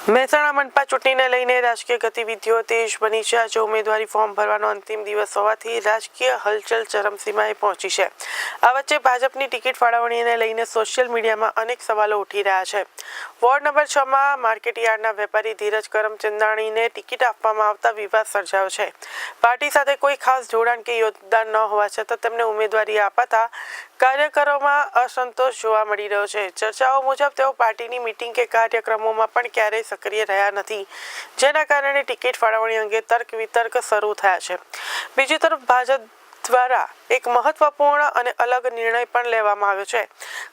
મહેસાણા મનપા ચૂંટણીને લઈને રાજકીય ગતિવિધિઓ તેજ બની છે। આજે ઉમેદવારી ફોર્મ ભરવાનો અંતિમ દિવસ હોવાથી રાજકીય હલચલ ચરમસીમાએ પહોંચી છે। આ વચ્ચે ભાજપની ટિકિટ ફાળવણીને લઈને સોશિયલ મીડિયામાં અનેક સવાલો ઉઠી રહ્યા છે। વોર્ડ નંબર 6માં માર્કેટયાર્ડના વેપારી ધીરજ કરમચંદાણીને ટિકિટ આપવામાં આવતા વિવાદ સર્જાયો છે। પાર્ટી સાથે કોઈ ખાસ જોડાણ કે યોગદાન ન હોવા છતાં તેમને ઉમેદવારી અપાતા કાર્યકરોમાં અસંતોષ જોવા મળી રહ્યો છે। ચર્ચાઓ મુજબ તેઓ પાર્ટીની મીટિંગ કે કાર્યક્રમોમાં પણ ક્યારેય સક્રિય રહ્યા નથી, જેના કારણે ટિકિટ ફાળવણી અંગે તર્ક વિતર્ક શરૂ થયા છે। બીજી તરફ ભાજપ દ્વારા એક મહત્વપૂર્ણ અને અલગ નિર્ણય પણ લેવામાં આવ્યો છે।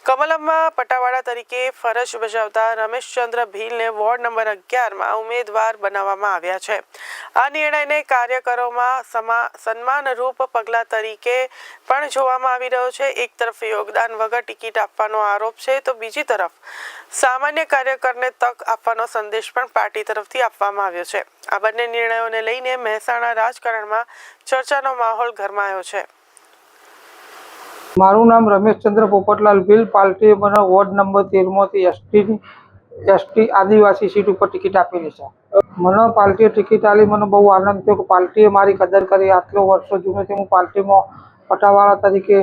કમલમમાં પટાવાળા તરીકે ફરજ બજાવતા રમેશચંદ્ર ભીલને વોર્ડ નંબર 11માં ઉમેદવાર બનાવવામાં આવ્યા છે। આ નિર્ણયને કાર્યકરોમાં સન્માનરૂપ પગલા તરીકે પણ જોવામાં આવી રહ્યો છે। એક તરફ યોગદાન વગર ટિકિટ આપવાનો આરોપ છે, તો બીજી તરફ સામાન્ય કાર્યકરને તક આપવાનો સંદેશ પણ પાર્ટી તરફથી આપવામાં આવ્યો છે। આ બંને નિર્ણયોને લઈને મહેસાણા રાજકારણમાં ચર્ચાનો માહોલ ગરમાયો છે। મારું નામ રમેશચંદ્ર પોપટલાલ ભીલ। પાર્ટીએ મને વોર્ડ નંબર 13માંથી એસટી આદિવાસી સીટ ઉપર ટિકિટ આપેલી છે। મને પાર્ટીએ ટિકિટ આપી, મને બહુ આનંદ થયો કે પાર્ટીએ મારી કદર કરી। આટલો વર્ષો જૂનથી હું પાર્ટીમાં પટાવાળા તરીકે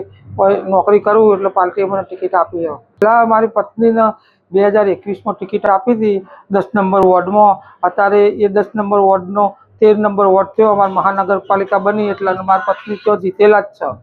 નોકરી કરું, એટલે પાર્ટીએ મને ટિકિટ આપી છે। પહેલાં મારી પત્નીને 2021માં ટિકિટ આપી હતી 10 નંબર વોર્ડમાં। અત્યારે એ 10 નંબર વોર્ડનો 13 નંબર વોર્ડ થયો। અમારી મહાનગરપાલિકા બની એટલે મારી પત્ની તો જીતેલા જ છે।